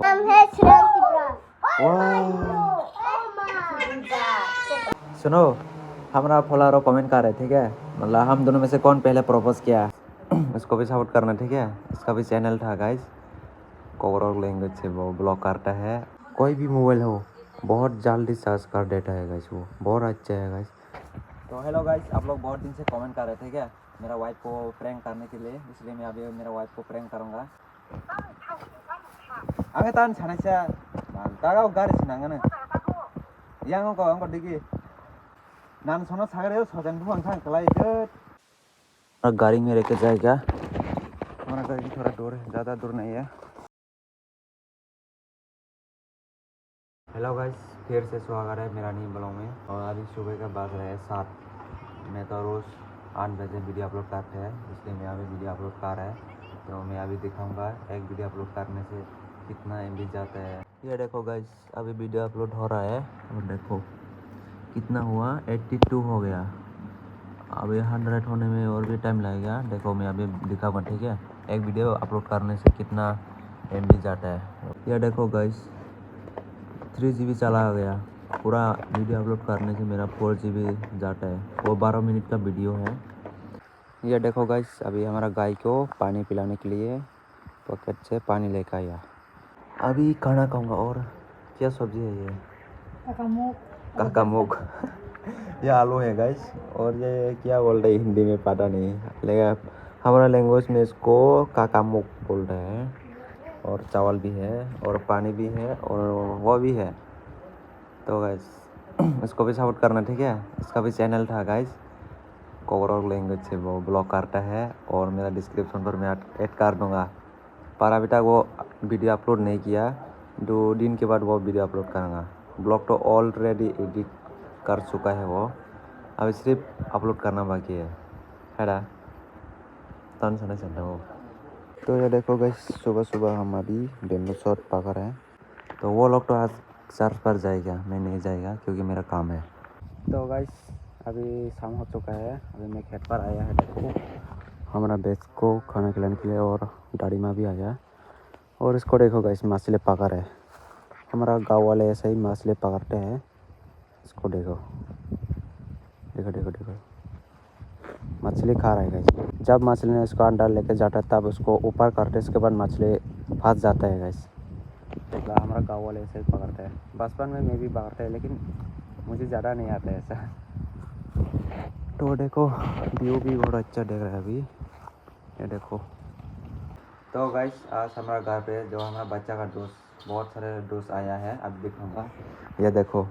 नाम है श्रेयांकी ब्रा। सुनो, हमारा फॉलोअर कमेंट कर रहे ठीक है, मतलब हम दोनों में से कौन पहले प्रपोज किया उसको भी सपोर्ट करना ठीक है। इसका भी चैनल था गाइस, कोवरल लैंग्वेज से वो ब्लॉग करता है। कोई भी मोबाइल हो बहुत जल्दी सर्च कर देता है गाइस, वो बहुत अच्छा है गाइस। तो हेलो गाइस, आप लोग बहुत दिन से कमेंट कर रहे थे क्या मेरा वाइफ को प्रैंक करने के लिए, इसलिए मैं अभी मेरा वाइफ को प्रैंक करूँगा। आगे तान छानाइसा गागा गारि सिनांगानो यांगो को अंगो दिगी नान सोनो सागरे सजन बुआं सांग कलाई दे गाड़ी में लेके जाएगा। हमारा गाड़ी थोड़ा दूर है, ज़्यादा दूर नहीं है। हेलो गाइस, फिर से स्वागत है मेरा न्यू ब्लॉग में। और अभी सुबह का बज रहा है 7। मैं तो रोज़ 8 बजे वीडियो अपलोड करते हैं, इसलिए मैं अभी वीडियो अपलोड कर रहा है। तो मैं अभी दिखाऊंगा एक वीडियो अपलोड करने से कितना MB जाता है। ये देखो गाइस, अभी वीडियो अपलोड हो रहा है और देखो कितना हुआ, 82 हो गया। अभी 100 होने में और भी टाइम लगेगा। देखो मैं अभी दिखाऊंगा ठीक है, एक वीडियो अपलोड करने से कितना MB जाता है। ये देखो गाइस, 3 GB चला गया। पूरा वीडियो अपलोड करने से मेरा 4 GB जाता है। वो 12 मिनट का वीडियो है। ये देखो गाइस, अभी हमारा गाय को पानी पिलाने के लिए पॉकेट से पानी लेकर आया। अभी खाना खाऊंगा। और क्या सब्जी है ये? काकामुख ये आलू है गाइस। और ये क्या बोल रहे हैं हिंदी में पता नहीं, लेकिन हमारा लैंग्वेज में इसको काकामुख बोल रहे हैं। और चावल भी है और पानी भी है और वो भी है। तो गाइस इसको भी सपोर्ट करना ठीक है। इसका भी चैनल था गाइस, कोवरल लैंग्वेज से वो ब्लॉग करता है और मेरा डिस्क्रिप्शन पर मैं ऐड कर दूँगा। पर अभी तक वो वीडियो अपलोड नहीं किया, 2 दिन के बाद वो वीडियो अपलोड करूँगा। ब्लॉग तो ऑलरेडी एडिट कर चुका है वो, अभी सिर्फ अपलोड करना बाकी है ना। तन सुना चलता वो। तो ये देखो गाइस, सुबह सुबह हम अभी बेम्बू शॉट पकड़ रहे हैं। तो वो लोग तो आज सर्च पर जाएगा, मैं नहीं जाएगा क्योंकि मेरा काम है। तो गाइस अभी शाम हो चुका है, अभी मैं खेत पर आया है। देखो हमारा बेच को खाना खिलाने के लिए और दादी माँ भी आया। और इसको देखो गाइस, मछली पकड़ है। हमारा गांव वाले ऐसे ही मछली पकड़ते हैं। इसको देखो देखो देखो देखो, मछली खा रहा है गाइस। जब मछली ने इसको अंडा लेके जाता है तब उसको ऊपर करते, इसके बाद मछली फंस जाता है गाइस। देखा, हमारा गांव वाले ऐसे ही पकड़ते हैं। बचपन में मैं भी पकड़ते हैं, लेकिन मुझे ज़्यादा नहीं आता है ऐसा। तो देखो व्यू भी बहुत अच्छा देख रहा है अभी, ये देखो। तो गाइस आज हमारा घर पे जो हमारा बच्चा का दोस्त, बहुत सारे दोस्त आया है, अब दिखाऊंगा। ये देखो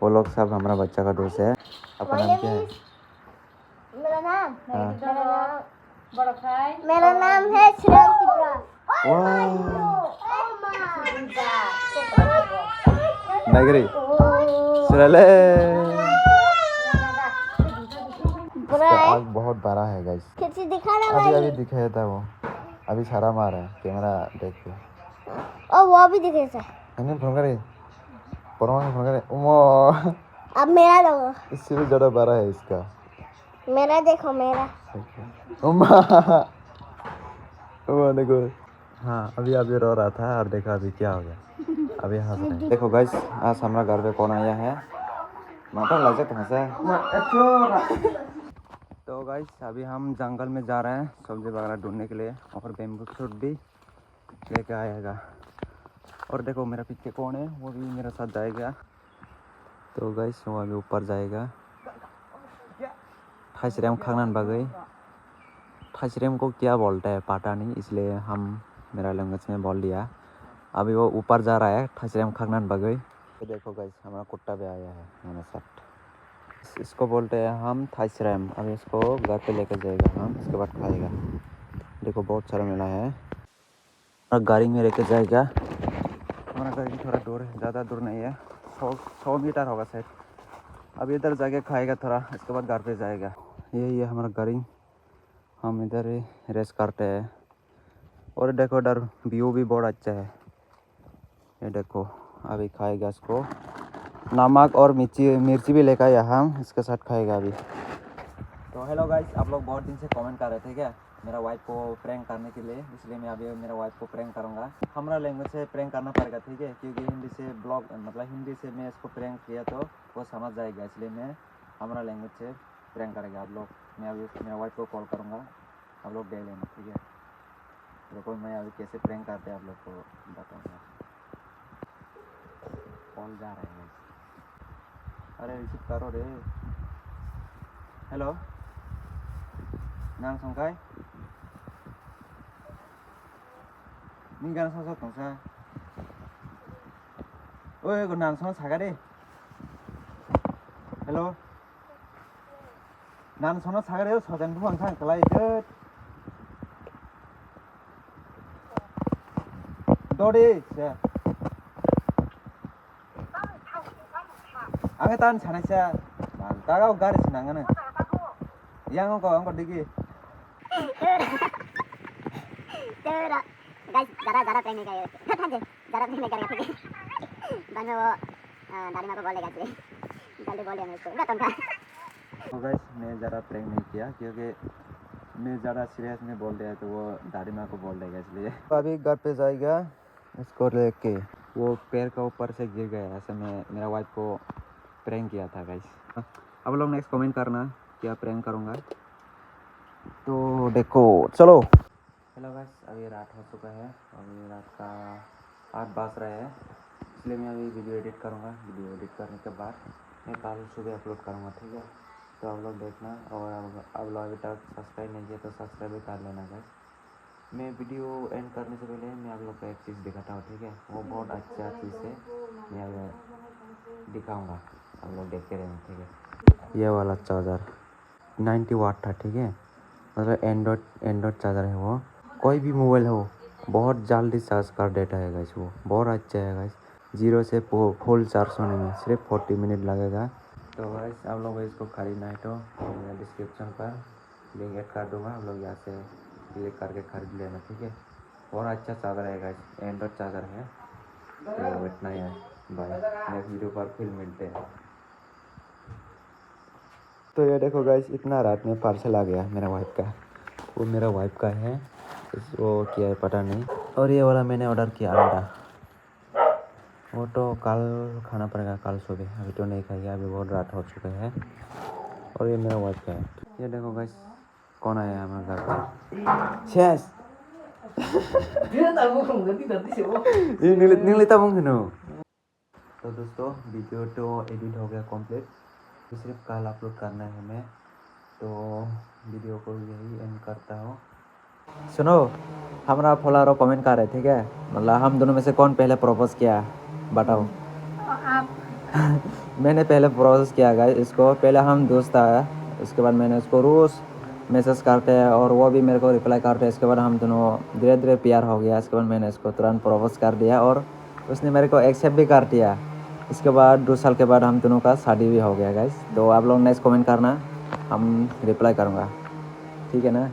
वो लोग सब हमारा बच्चा का दोस्त है। आपका नाम क्या है? मेरा नाम हाँ। मेरा नाम है श्रेयांकी ब्रा। नगरी सुरले। इसका आग बहुत बड़ा है गाइस। किसी दिखा रहा अभी भाई, अभी दिखाया था वो, अभी सारा मारा है कैमरा देख के। और वो भी दिखे था। मैंने फोन करे परवान फोन करे उमो, अब मेरा देखो, इससे भी ज़्यादा बड़ा है इसका। मेरा देखो मेरा। उम्मा उम्मा देखो। हाँ अभी अभी रो रहा था और देखो अभी क्या हो गया, अभी हंस रहा है। देखो गाइस, आज हमारा घर पे कौन आया है? माता लगे तो हंसा। तो गाइस अभी हम जंगल में जा रहे हैं सब्जी वगैरह ढूंढने के लिए, और बेम्बू शूट भी लेके आएगा। और देखो मेरा पीछे कौन है, वो भी मेरे साथ जाएगा। तो गाइस वो अभी ऊपर जाएगा। थाइसरेम खांगनान बागै, थाइसरेम को क्या बोलता है पता नहीं, इसलिए हम मेरा लैंग्वेज में बोल दिया। अभी वो ऊपर जा रहा है थाइसरेम खांगनान बागै। तो देखो गाइस हमारा कुत्ता भी आया है हमारे साथ, इसको बोलते हैं हम थाइसरेम। अभी इसको घर पे लेकर जाएगा हम, इसके बाद खाएगा। देखो बहुत सारा मिला है और गाड़ी में लेकर जाएगा। हमारा गाड़ी थोड़ा दूर है, ज़्यादा दूर नहीं है, 100 मीटर होगा शायद। अब इधर जाके खाएगा थोड़ा, इसके बाद घर पे जाएगा। यही है हमारा गाड़ी, हम इधर ही रेस्ट करते हैं। और देखो इधर व्यू भी बहुत अच्छा है, ये देखो। अभी खाएगा इसको, नमक और मिर्ची भी लेकर आया हम, इसके साथ खाएगा अभी। तो हेलो गाइस, आप लोग बहुत दिन से कमेंट कर रहे थे क्या मेरा वाइफ को प्रैंक करने के लिए, इसलिए मैं अभी मेरा वाइफ को प्रैंक करूँगा। हमारा लैंग्वेज से प्रैंक करना पड़ेगा, ठीक है, क्योंकि हिंदी से ब्लॉग मतलब हिंदी से मैं इसको प्रैंक किया तो वो समझ जाएगा, इसलिए मैं हमारा लैंग्वेज से प्रैंक करेंगे आप लोग। मैं अभी मेरा वाइफ को कॉल करूँगा, आप लोग देख लेना, ठीक है। देखो मैं अभी कैसे प्रैंक करते हैं आप लोग को बताऊँगा। कॉल जा रहा है, अरे रिसीव करो रे। हेलो नाम संकाय निगान ससा तंसा ओए को नाम ससा छागा रे। हेलो नाम सना छागा रे सजन बुआं थां खलाय देत दौड़े से आंगे तान छानायसा तागाव गारि सिनांगानो यांगो को अंगो दिगी तेरा गाइस ज़्यादा प्रैंक नहीं करेगा ज़्यादा प्रैंक नहीं करेगा, ठीक है। बाद में वो दादी माँ को बोल देगा, इसलिए जल्दी बोल दिया मैं इसको बता। तो गाइस मैं ज़्यादा प्रैंक नहीं किया, क्योंकि मैं ज़्यादा सीरियस में बोल दिया तो वो दादी माँ को बोल देगा, इसलिए अभी घर पे जाएगा इसको लेके। वो पैर का ऊपर से गिर गया, ऐसे मैं मेरा वाइफ को प्रैंक किया था गाइस। अब लोग नेक्स्ट कमेंट करना क्या प्रैंक करूँगा, तो देखो चलो। हेलो गाइस, अभी रात हो चुका है, अभी रात का 8 बज रहे हैं, इसलिए मैं अभी वीडियो एडिट करूँगा। वीडियो एडिट करने के बाद मैं कल सुबह अपलोड करूँगा, ठीक है। तो आप लोग देखना, और अब लोग अभी तक सब्सक्राइब नहीं किया तो सब्सक्राइब भी कर लेना गाइस। मैं वीडियो एंड करने से पहले मैं आप लोग को एक चीज़ दिखाता हूँ, ठीक है। वो बहुत अच्छा चीज़ है, मैं दिखाऊँगा, आप लोग देखते रहना, ठीक है। ये वाला चार्जर 90 वाट था, ठीक है, मतलब एंड्रॉयड चार्जर है वो। कोई भी मोबाइल हो बहुत जल्दी चार्ज कर देता है गाइस, वो बहुत अच्छा है गाइस। 0 से फुल चार्ज होने में सिर्फ 40 मिनट लगेगा। तो गाइस आप लोग इसको खरीदना है तो मैं डिस्क्रिप्शन पर लिंक ऐड कर दूँगा, आप लोग यहाँ से क्लिक करके खरीद लेना, ठीक है। बहुत अच्छा चार्जर है गाइस, एंड्रॉयड चार्जर है। तो इतना ही है, बाय, नेक्स्ट वीडियो पर फिर मिलते हैं। तो ये देखो गाइस, इतना रात में पार्सल आ गया मेरा वाइफ का, वो मेरा वाइफ का है, वो क्या है पता नहीं। और ये वाला मैंने ऑर्डर किया अंडा, वो तो कल खाना पड़ेगा, कल सुबह, अभी तो नहीं खाइए, अभी बहुत रात हो चुके हैं। और ये मेरा वाइफ का है। ये देखो गाइस कौन आया है हमारे घर पर, शेष तो दोस्तों वीडियो तो एडिट हो गया कंप्लीट, सिर्फ कल अपलोड करना है हमें, तो वीडियो को यही एंड करता हूँ। सुनो, हमारा फॉलोअर कमेंट कर रहे, ठीक है, मतलब हम दोनों में से कौन पहले प्रपोज किया बताओ। आप मैंने पहले प्रपोज किया गाइस इसको, पहले हम दोस्त था, उसके बाद मैंने उसको रोज़ मैसेज करते हैं और वो भी मेरे को रिप्लाई करते हैं। इसके बाद हम दोनों धीरे धीरे प्यार हो गया, इसके बाद मैंने इसको तुरंत प्रपोज कर दिया और उसने मेरे को एक्सेप्ट भी कर दिया। इसके बाद 2 साल के बाद हम दोनों का शादी भी हो गया गाइस। तो आप लोग नेक्स्ट कमेंट करना, हम रिप्लाई करूँगा, ठीक है ना।